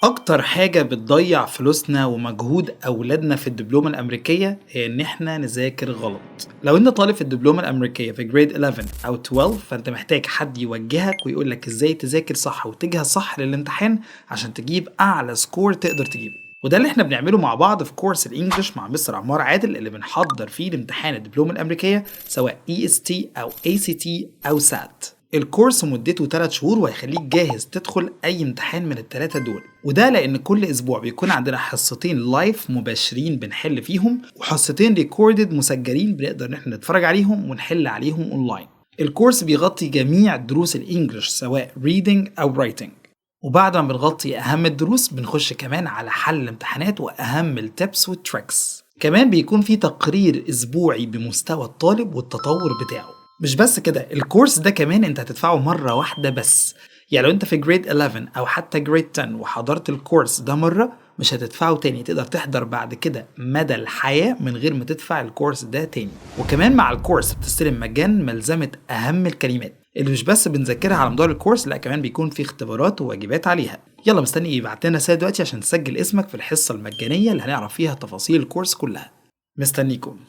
أكتر حاجة بتضيّع فلوسنا ومجهود أولادنا في الدبلومة الأمريكية هي إن إحنا نذاكر غلط. لو أنت طالب في الدبلومة الأمريكية في grade 11 أو 12 فأنت محتاج حد يوجّهك ويقول لك إزاي تذاكر صح وتجهز صح للامتحان عشان تجيب أعلى score تقدر تجيبه. وده اللي إحنا بنعمله مع بعض في كورس الإنجليش مع مستر عمار عادل اللي بنحضّر فيه لامتحان الدبلومة الأمريكية سواء EST أو ACT أو SAT. الكورس مدته 3 شهور وهيخليك جاهز تدخل أي امتحان من التلاتة دول، وده لأن كل أسبوع بيكون عندنا حصتين لايف مباشرين بنحل فيهم وحصتين ريكوردد مسجلين بنقدر إن احنا نتفرج عليهم ونحل عليهم أونلاين. الكورس بيغطي جميع دروس الإنجليش سواء reading أو writing، وبعد ما بنغطي أهم الدروس بنخش كمان على حل الامتحانات وأهم التبس والتريكس. كمان بيكون في تقرير أسبوعي بمستوى الطالب والتطور بتاعه. مش بس كده، الكورس ده كمان انت هتدفعه مرة واحدة بس. يعني لو انت في جريد 11 او حتى جريد 10 وحضرت الكورس ده مرة مش هتدفعه تاني، تقدر تحضر بعد كده مدى الحياة من غير ما تدفع الكورس ده تاني. وكمان مع الكورس بتستلم مجان ملزمة أهم الكلمات اللي مش بس بنذاكرها على مدار الكورس، لا كمان بيكون في اختبارات وواجبات عليها. يلا مستني ايه؟ ابعت لنا رسالة دلوقتي عشان تسجل اسمك في الحصة المجانية اللي هنعرف فيها تفاصيل الكورس كلها. مستنيكم.